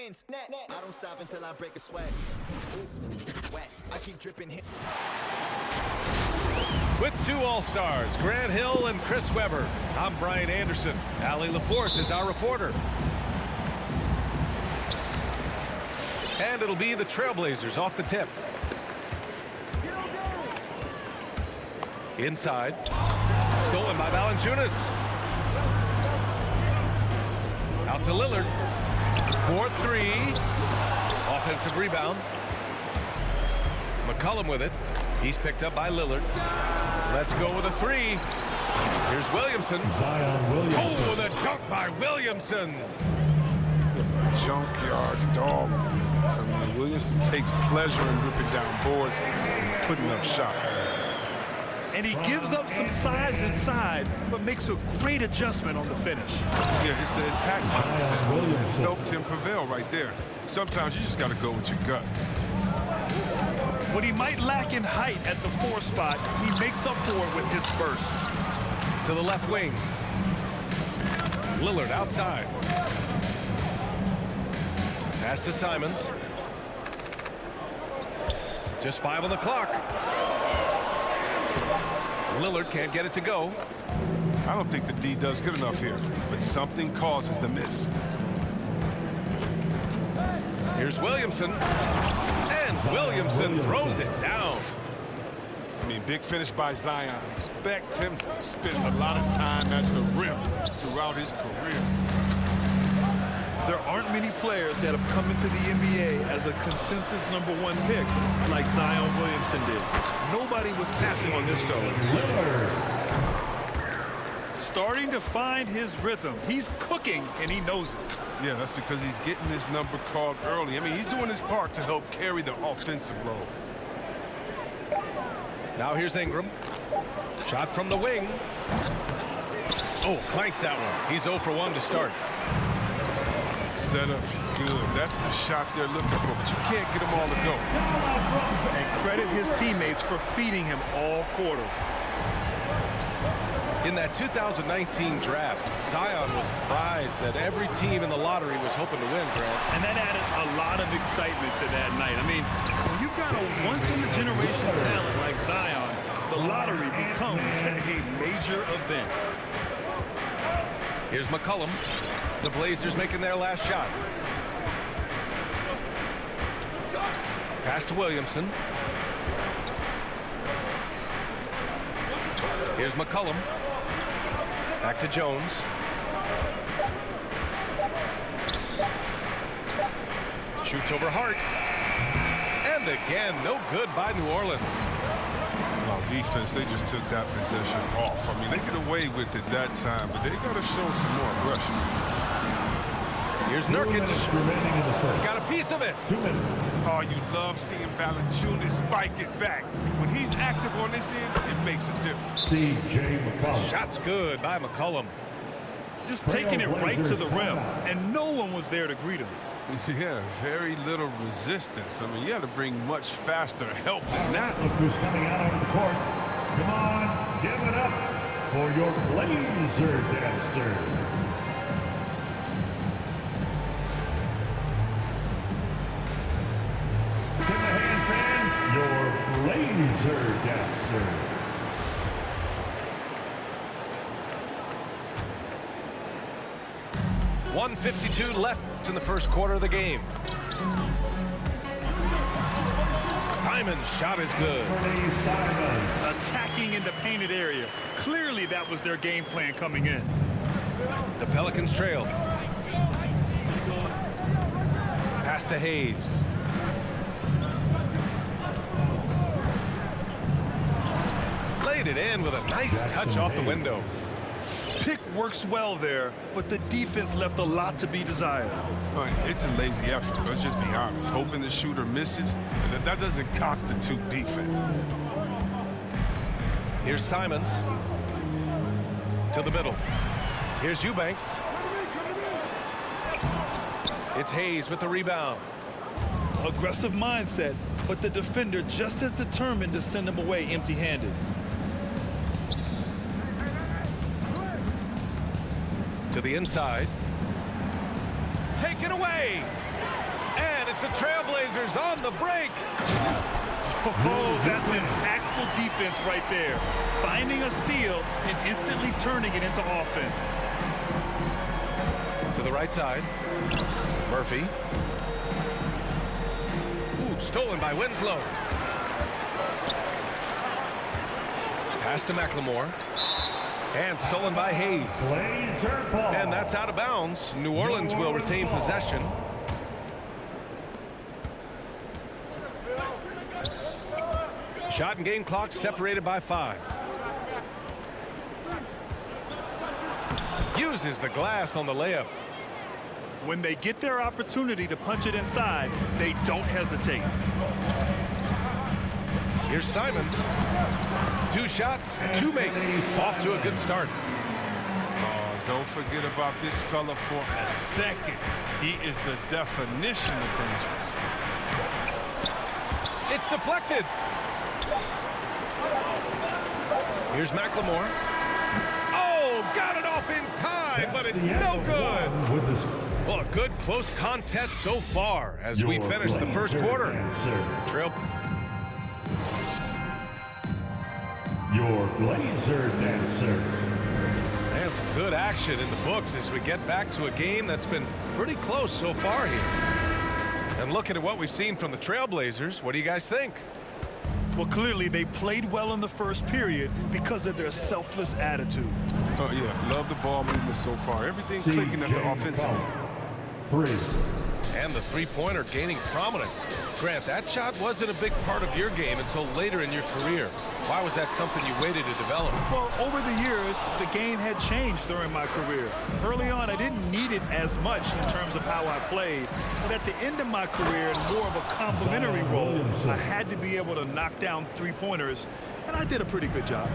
wins. I don't stop until I break a sweat. Wet. I keep dripping hit. With two All-Stars, Grant Hill and Chris Webber, I'm Brian Anderson. Allie LaForce is our reporter. And it'll be the Trailblazers off the tip. Inside. Stolen by Valanciunas. Out to Lillard. 4-3. Offensive rebound. McCollum with it. He's picked up by Lillard. Let's go with a three. Here's Williamson. Zion Williamson. Oh, the dunk by Williamson. Junkyard dog. I mean, Williamson takes pleasure in ripping down boards and putting up shots. And he gives up some size inside, but makes a great adjustment on the finish. Yeah, it's the attack mindset. Helped him prevail right there. Sometimes you just got to go with your gut. What he might lack in height at the 4 spot, he makes up for it with his burst. To the left wing. Lillard outside. Pass to Simons. Just 5 on the clock. Lillard can't get it to go. I don't think the D does good enough here, but something causes the miss. Here's Williamson. And Williamson throws it down. I mean, big finish by Zion. Expect him to spend a lot of time at the rim throughout his career. There aren't many players that have come into the NBA as a consensus #1 pick like Zion Williamson did. Nobody was passing on this fella. Starting to find his rhythm. He's cooking, and he knows it. Yeah, that's because he's getting his number called early. I mean, he's doing his part to help carry the offensive load. Now here's Ingram. Shot from the wing. Oh, clanks that one. He's 0 for 1 to start. Setup's good. That's the shot they're looking for, but you can't get them all to go. And credit his teammates for feeding him all quarter. In that 2019 draft, Zion was prized that every team in the lottery was hoping to win, Grant. And that added a lot of excitement to that night. I mean, when you've got a once-in-a-generation talent like Zion, the lottery becomes a major event. Here's McCollum. The Blazers making their last shot. Pass to Williamson. Here's McCollum. Back to Jones. Shoots over Hart. And again, no good by New Orleans. Well, defense, they just took that possession off. I mean, they get away with it that time, but they got to show some more aggression. Here's Nurkic. Remaining in the first. Got a piece of it. 2 minutes. Oh, you love seeing Valanciunas spike it back. When he's active on this end, it makes a difference. C.J. McCollum. Shot's good by McCollum. Just taking it right to the rim, and no one was there to greet him. Yeah, very little resistance. I mean, you got to bring much faster help than that. Look who's coming out onto the court. Come on, give it up for your Blazer dancer. Your Blazer dancer. .152 left in the first quarter of the game. Simon's shot is good. Attacking in the painted area. Clearly that was their game plan coming in. The Pelicans trail. Pass to Hayes. Laid it in with a nice touch off the window. Pick works well there, but the defense left a lot to be desired. Right, it's a lazy effort. Let's just be honest. Hoping the shooter misses, that doesn't constitute defense. Here's Simons. To the middle. Here's Eubanks. It's Hayes with the rebound. Aggressive mindset, but the defender just as determined to send him away empty-handed. To the inside. Taken away. puts the Trailblazers on the break. Oh, that's impactful defense right there. Finding a steal and instantly turning it into offense. To the right side. Murphy. Ooh, stolen by Winslow. Pass to McLemore. And stolen by Hayes. Blazer ball. And that's out of bounds. New Orleans will retain possession. Shot and game clock separated by 5. Uses the glass on the layup. When they get their opportunity to punch it inside, they don't hesitate. Here's Simons. 2 shots, 2 makes. Off to a good start. Oh, don't forget about this fella for a second. He is the definition of dangerous. It's deflected. Here's McLemore. Oh, got it off in time, but it's no good. With the Well, a good close contest so far as we finish the first quarter. Trail. Your Blazer dancer. And some good action in the books as we get back to a game that's been pretty close so far here. And looking at what we've seen from the Trailblazers, what do you guys think? Well, clearly they played well in the first period because of their selfless attitude. Oh, yeah. Love the ball movement so far. Everything clicking at the offensive end. 3. And the three-pointer gaining prominence. Grant, that shot wasn't a big part of your game until later in your career. Why was that something you waited to develop? Well, over the years, the game had changed during my career. Early on, I didn't need it as much in terms of how I played. But at the end of my career, in more of a complementary role, I had to be able to knock down three-pointers, and I did a pretty good job.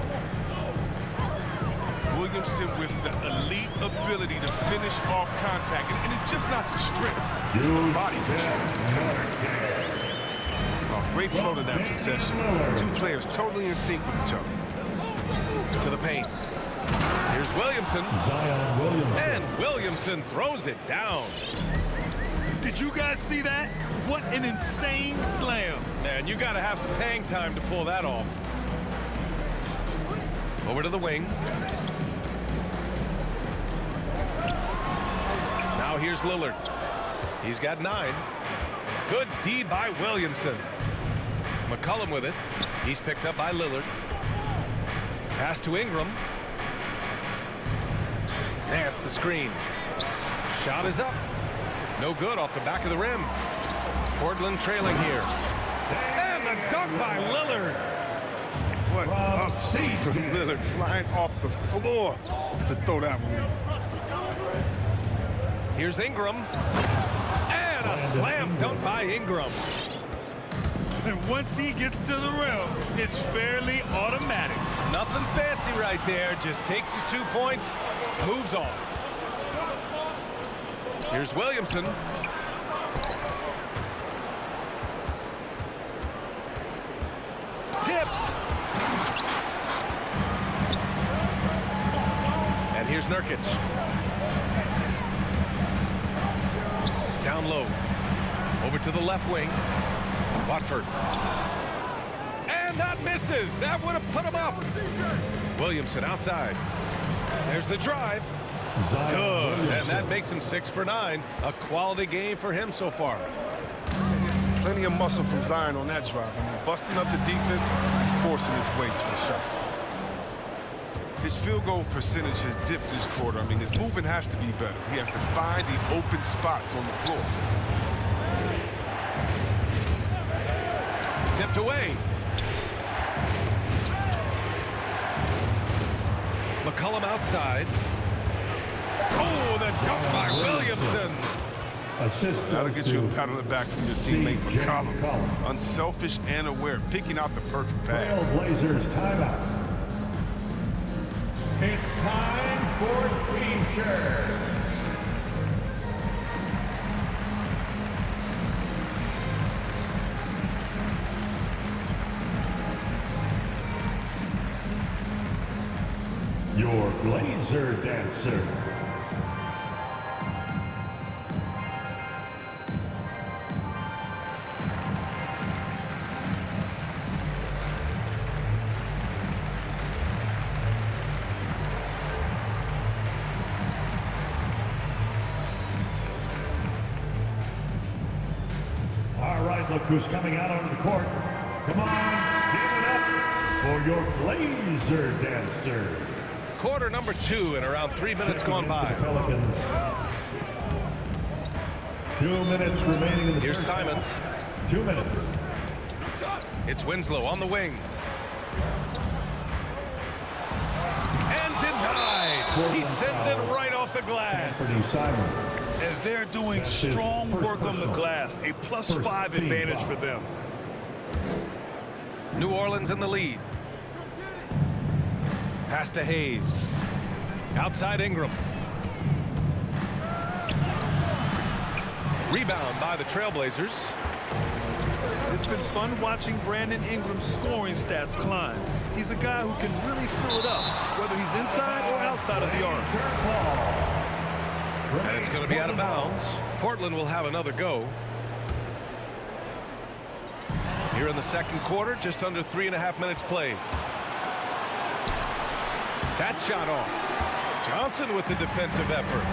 Williamson with the elite ability to finish off contact. And it's just not the strength, it's the body. Oh, great flow to that possession. 2 players totally in sync with each other. To the paint. Here's Williamson. Zion Williamson. And Williamson throws it down. Did you guys see that? What an insane slam. Man, you got to have some hang time to pull that off. Over to the wing. Now here's Lillard. He's got 9. Good D by Williamson. McCollum with it. He's picked up by Lillard. Pass to Ingram. That's the screen. Shot is up. No good off the back of the rim. Portland trailing here. And the dunk by Lillard. What upset from Lillard, flying off the floor to throw that one in. Here's Ingram. And a slam dunk by Ingram. And once he gets to the rim, it's fairly automatic. Nothing fancy right there. Just takes his 2 points, moves on. Here's Williamson. Tipped. And here's Nurkic. Down low. Over to the left wing. Watford. And that misses. That would have put him up. Williamson outside. There's the drive. Good. And that makes him 6 for 9. A quality game for him so far. Plenty of muscle from Zion on that drive. Busting up the defense, forcing his way to a shot. His field goal percentage has dipped this quarter. I mean, his movement has to be better. He has to find the open spots on the floor. Tipped away. McCollum outside. Oh, the dunk by Williamson. Assist. That'll get you a pat on the back from your teammate, McCollum. Unselfish and aware, picking out the perfect pass. Trailblazers timeout. It's time for T-shirts. Your Blazer dancer. Look who's coming out onto the court. Come on, give it up for your Blazer Dancer. Quarter number 2 and around 3 minutes gone by. Pelicans. 2 minutes remaining in the Here's first Simons. half. 2 minutes. It's Winslow on the wing. And denied. He sends it right off the glass. Anthony Simons. As they're doing That's his strong first work on the personal. glass, a +5 First team advantage foul. for them. New Orleans in the lead. Pass to Hayes. Outside Ingram. Rebound by the Trailblazers. It's been fun watching Brandon Ingram's scoring stats climb. He's a guy who can really fill it up, whether he's inside or outside of the arc. And it's going to be out of bounds. Portland will have another go. Here in the second quarter, just under 3.5 minutes played. That shot off. Johnson with the defensive effort.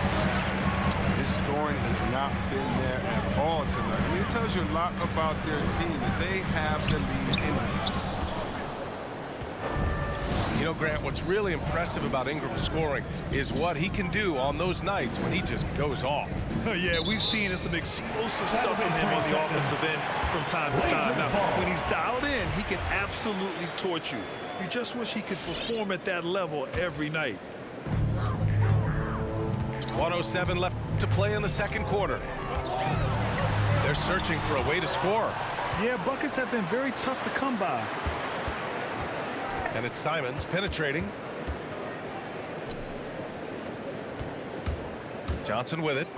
His scoring has not been there at all tonight. I mean, it tells you a lot about their team that they have the lead in it. You know, Grant, what's really impressive about Ingram's scoring is what he can do on those nights when he just goes off. Yeah, we've seen some explosive stuff from him on the offensive end from time to time. Now, when he's dialed in, he can absolutely torch you. You just wish he could perform at that level every night. 1:07 left to play in the second quarter. They're searching for a way to score. Yeah, buckets have been very tough to come by. And it's Simons penetrating. Johnson with it.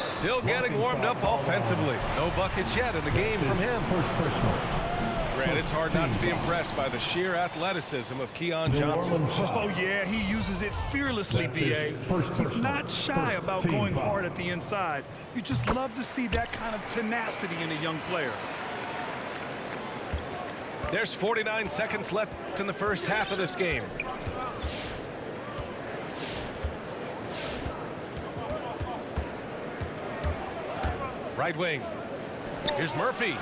Still getting warmed up offensively. No buckets yet in the game from him. First personal. Grant, it's hard not to be impressed by the sheer athleticism of Keon Johnson. Oh, yeah, he uses it fearlessly, That's his B.A. first He's personal. not shy First about team going foul. hard at the inside. You just love to see that kind of tenacity in a young player. There's 49 seconds left in the first half of this game. Right wing. Here's Murphy.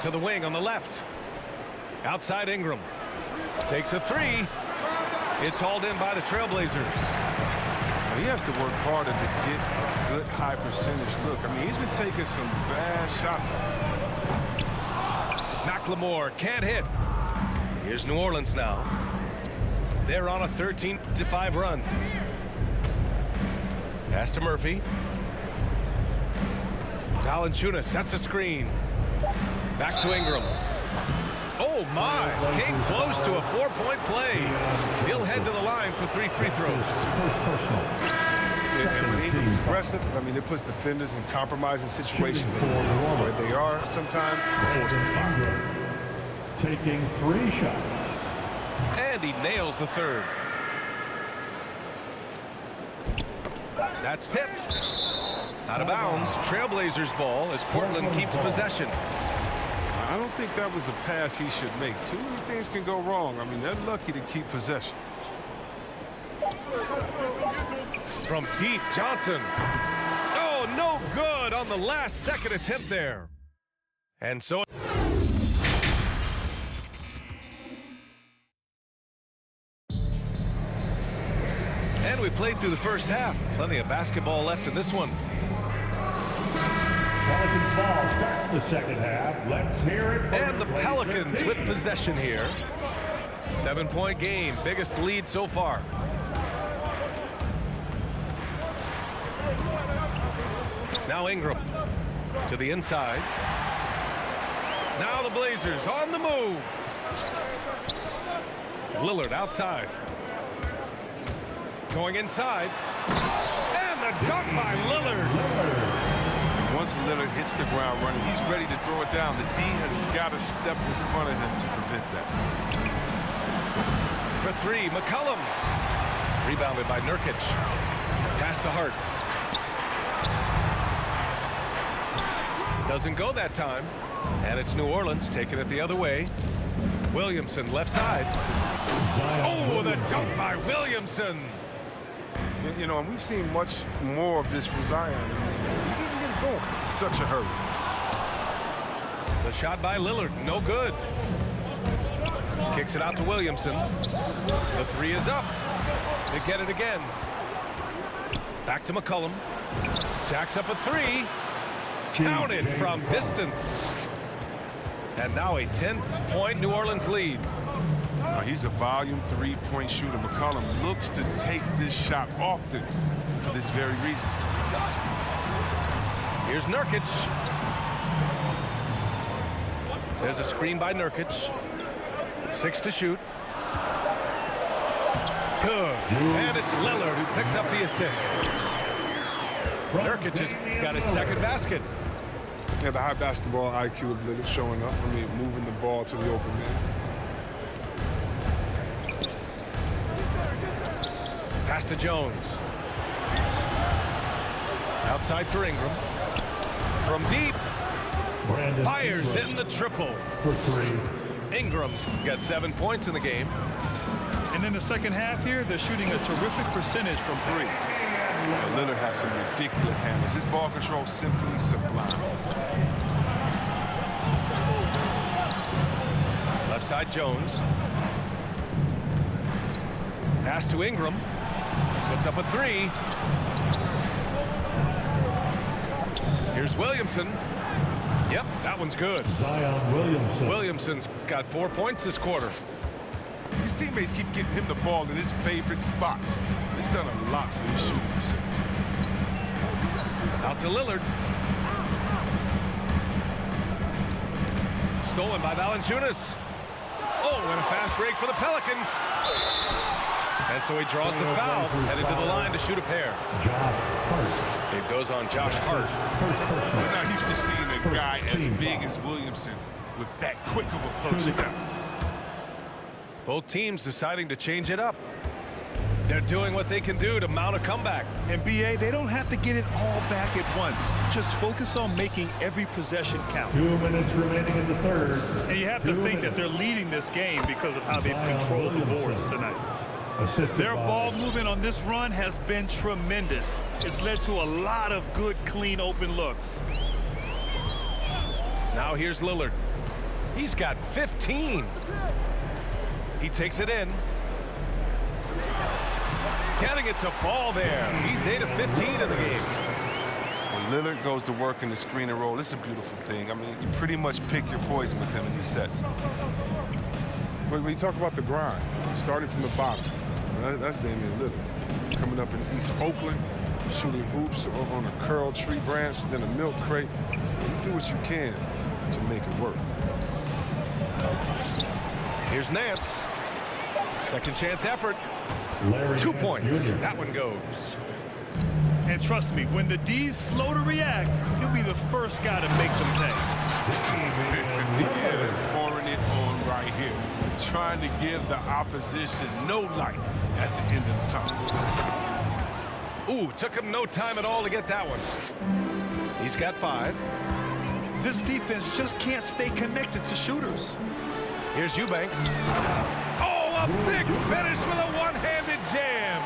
To the wing on the left. Outside Ingram. Takes a three. It's hauled in by the Trailblazers. He has to work harder to get a good high percentage look. I mean, he's been taking some bad shots out there. McLemore can't hit. Here's New Orleans now. They're on a 13-5 run. Pass to Murphy. Valanciunas sets a screen. Back to Ingram. Oh my! Came close to a 4-point play. He'll head to the line for 3 free throws. First personal. And when Ingram's aggressive, I mean, it puts defenders in compromising situations. Where they are sometimes forced to foul. Ingram taking 3 shots. And he nails the third. That's tipped. Out of bounds. Trailblazers ball as Portland keeps possession. I don't think that was a pass he should make. Too many things can go wrong. I mean, they're lucky to keep possession. From deep, Johnson. Oh, no good on the last second attempt there. And so... And we played through the first half. Plenty of basketball left in this one. Pelicans ball starts the second half. Let's hear it for And the Blazer Pelicans team. with possession here. 7-point game, biggest lead so far. Now Ingram to the inside. Now the Blazers on the move. Lillard outside. Going inside. And the dunk by Lillard. Once Lillard hits the ground running, he's ready to throw it down. The D has got to step in front of him to prevent that. For 3, McCollum. Rebounded by Nurkic. Pass to Hart. Doesn't go that time. And it's New Orleans taking it the other way. Williamson left side. Oh, the dunk by Williamson. You know, and we've seen much more of this from Zion. He didn't get it going in such a hurry. The shot by Lillard, no good. Kicks it out to Williamson. The three is up. They get it again. Back to McCollum. Jacks up a three. Counted from distance. And now a 10-point New Orleans lead. He's a volume three-point shooter. McCollum looks to take this shot often for this very reason. Here's Nurkic. There's a screen by Nurkic. 6 to shoot. Good. And it's Lillard who picks up the assist. Nurkic has got his second basket. Yeah, the high basketball IQ of Lillard showing up. I mean, moving the ball to the open man. Pass to Jones. Outside for Ingram. From deep. Brandon Fires Ingram in the triple. for 3. Ingram's got 7 points in the game. And in the second half here, they're shooting a terrific percentage from 3. Lillard has some ridiculous handles. His ball control simply sublime. Left side Jones. Pass to Ingram. Puts up a three. Here's Williamson. Yep, that one's good. Zion Williamson. Williamson's got 4 points this quarter. His teammates keep getting him the ball in his favorite spots. He's done a lot for his shooting percentage. Out to Lillard. Stolen by Valanciunas. Oh, and a fast break for the Pelicans. And so he draws the foul, headed to the line to shoot a pair. Josh Hart. It goes on Josh Hart. First personal. We're not used to seeing a First guy as team big foul. as Williamson with that quick of a first step. Both teams deciding to change it up. They're doing what they can do to mount a comeback. And BA, they don't have to get it all back at once. Just focus on making every possession count. 2 minutes remaining in the third. And you have to think that they're leading this game because of how they've Zion controlled the Williamson. boards tonight. Assisted Their by ball movement on this run has been tremendous. It's led to a lot of good, clean, open looks. Now here's Lillard. He's got 15. He takes it in. Getting it to fall there. He's 8 of 15 in the game. When Lillard goes to work in the screen and roll, it's a beautiful thing. I mean, you pretty much pick your poison with him in these sets. When you talk about the grind, starting from the bottom, that's Damian Lillard. Coming up in East Oakland, shooting hoops on a curled tree branch, then a milk crate. You do what you can to make it work. Here's Nance. Second chance effort. Larry 2 Nance points. Jr. That one goes. And trust me, when the D's slow to react, he'll be the first guy to make them pay. Yeah, they're pouring it on right here. Trying to give the opposition no light at the end of the tunnel. Ooh, took him no time at all to get that one. He's got 5. This defense just can't stay connected to shooters. Here's Eubanks. Oh, a big finish with a one-handed jam.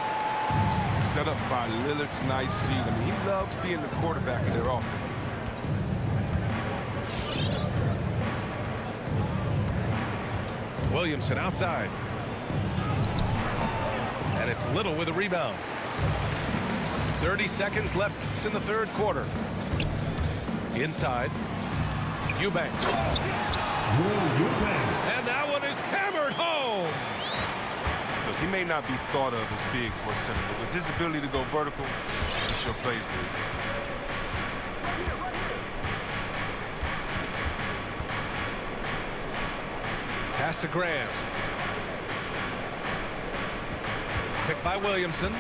Set up by Lillard's nice feet. I mean, he loves being the quarterback of their offense. Williamson outside. And it's Little with a rebound. 30 seconds left in the third quarter. Inside. Eubanks. And that one is hammered home. Look, he may not be thought of as big for a center, but with his ability to go vertical, he sure plays big. Pass to Graham. Picked by Williamson.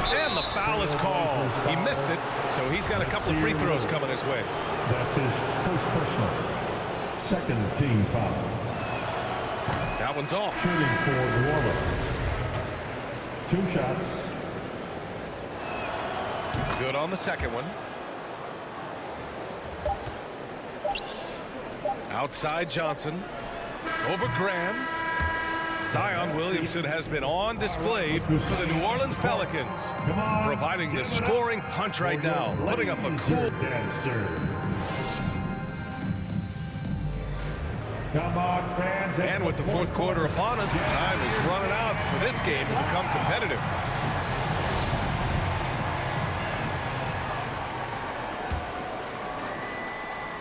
And the foul is called. He missed it, so he's got a couple of free throws coming his way. That's his first personal. Second team foul. That one's off. Shooting for New Orleans. 2 shots. Good on the second one. Outside Johnson. Over Graham. Zion Williamson has been on display for the New Orleans Pelicans, providing the scoring punch right now, putting up a cool. Come on, fans. And with the fourth quarter upon us, time is running out for this game to become competitive.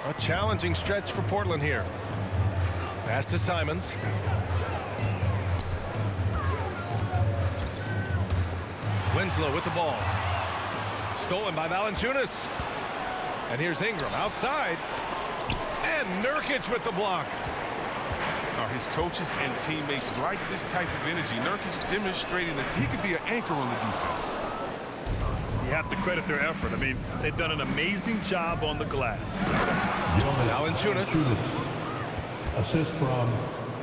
A challenging stretch for Portland here. Pass to Simons. Winslow with the ball. Stolen by Valanciunas. And here's Ingram outside. And Nurkic with the block. His coaches and teammates like this type of energy. Nurkic demonstrating that he could be an anchor on the defense. You have to credit their effort. I mean, they've done an amazing job on the glass. Valanciunas. Assist from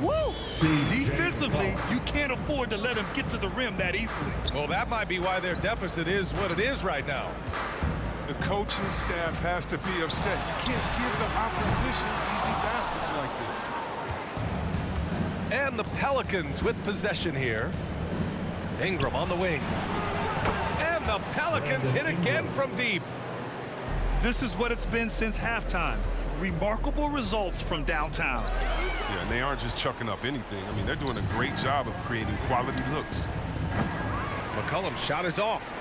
Woo! Defensively, you can't afford to let him get to the rim that easily. Well, that might be why their deficit is what it is right now. The coaching staff has to be upset. You can't give the opposition easy baskets like this. And the Pelicans with possession here. Ingram on the wing. And the Pelicans hit again from deep. This is what it's been since halftime. Remarkable results from downtown. Yeah, and they aren't just chucking up anything. I mean, they're doing a great job of creating quality looks. McCollum's shot is off.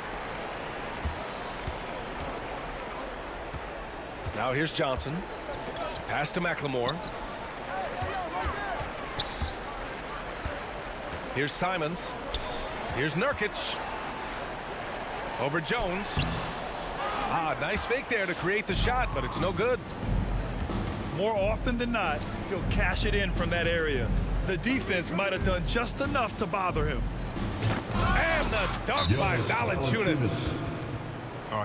Now here's Johnson. Pass to McLemore. Here's Simons. Here's Nurkic. Over Jones. Nice fake there to create the shot, but it's no good. More often than not, he'll cash it in from that area. The defense might have done just enough to bother him. And the dunk by Valanciunas.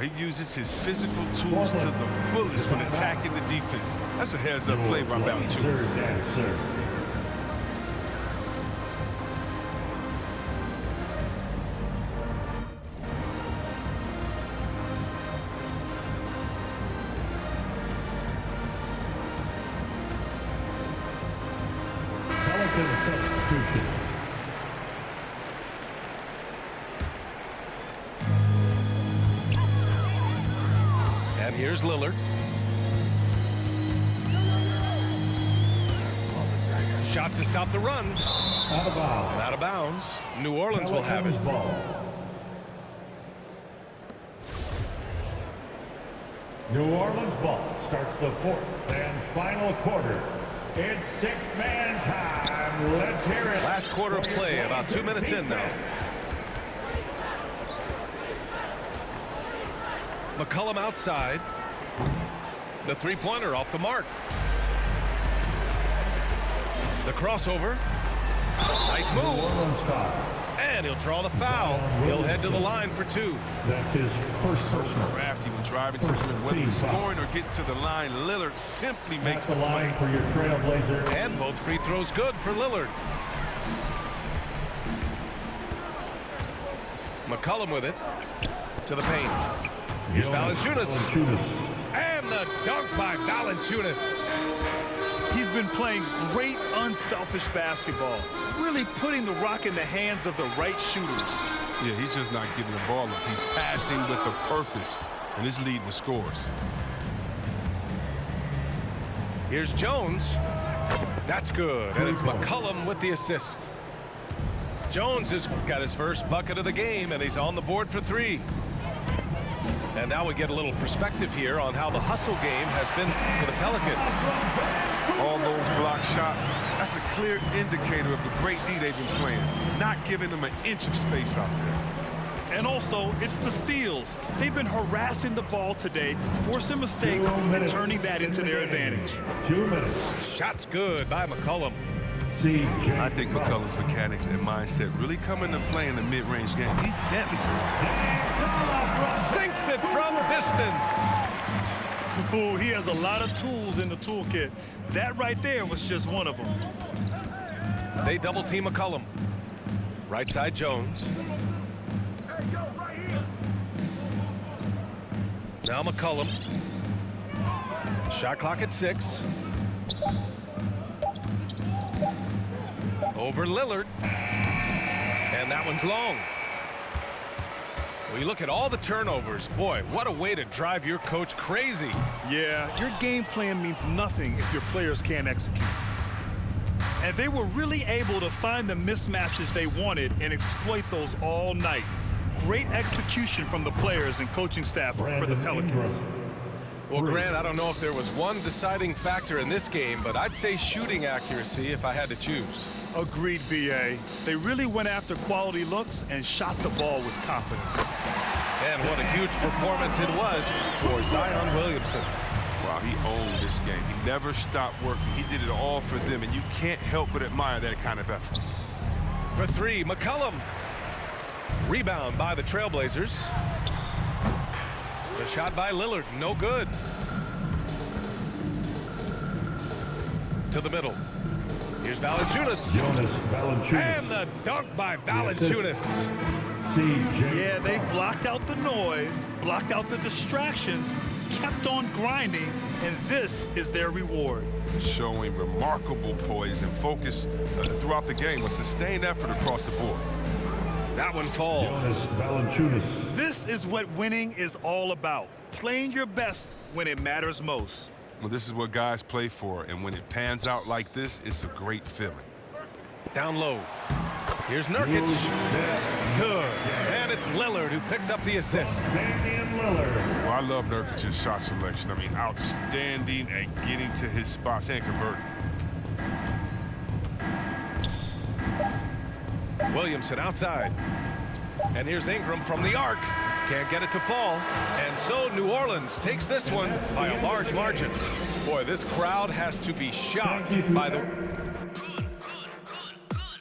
He uses his physical tools to the fullest when attacking the defense. That's a heads-up play by Valanciunas. Substitution. And here's Lillard. Shot to stop the run. Out of bounds. And out of bounds. New Orleans will have it. Ball. New Orleans ball starts the fourth and final quarter. It's six-man time. Let's hear it. Last quarter of play, about 2 minutes in now. McCollum outside. The three-pointer off the mark. The crossover. Nice move. And he'll draw the foul. He'll head to the line for two. That's his first personal. Crafty when driving to the rim, whether he's scoring or getting to the line. Lillard simply makes the play. For your Trailblazer. And both free throws good for Lillard. McCollum with it. To the paint. Here's Valanciunas. And the dunk by Valanciunas. He's been playing great unselfish basketball. Really putting the rock in the hands of the right shooters. Yeah, he's just not giving the ball up. He's passing with a purpose, and it's leading the scores. Here's Jones. That's good. And it's McCollum with the assist. Jones has got his first bucket of the game, and he's on the board for three. And now we get a little perspective here on how the hustle game has been for the Pelicans. All those block shots, that's a clear indicator of the great D they've been playing, not giving them an inch of space out there. And also, it's the steals. They've been harassing the ball today, forcing mistakes, and turning that into their advantage. 2 minutes. Shots good by McCollum. I think McCollum's mechanics and mindset really come into play in the mid-range game. He's deadly. Sinks it from distance. Oh, he has a lot of tools in the toolkit. That right there was just one of them. They double team McCollum. Right side Jones. Now McCollum. Shot clock at 6. Over Lillard. And that one's long. Well, you look at all the turnovers. Boy, what a way to drive your coach crazy. Yeah, your game plan means nothing if your players can't execute. And they were really able to find the mismatches they wanted and exploit those all night. Great execution from the players and coaching staff for the Pelicans. Well, Grant, I don't know if there was one deciding factor in this game, but I'd say shooting accuracy if I had to choose. Agreed, B.A. They really went after quality looks and shot the ball with confidence. And what a huge performance it was for Zion Williamson. Wow, he owned this game. He never stopped working. He did it all for them, and you can't help but admire that kind of effort. For three, McCollum. Rebound by the Trailblazers. The shot by Lillard, no good. To the middle. Here's Valanciunas. Jonas Valanciunas. And the dunk by Valanciunas. C.J. Yeah, they blocked out the noise, blocked out the distractions, kept on grinding, and this is their reward. Showing remarkable poise and focus throughout the game. A sustained effort across the board. That one falls. Jonas Valanciunas. This is what winning is all about, playing your best when it matters most. Well, this is what guys play for, and when it pans out like this, it's a great feeling. Down low. Here's Nurkic. Good. And it's Lillard who picks up the assist. Damian Lillard. Well, I love Nurkic's shot selection. I mean, outstanding at getting to his spots and converting. Williamson outside. And here's Ingram from the arc. Can't get it to fall. And so New Orleans takes this one by a large margin. Boy, this crowd has to be shocked by the...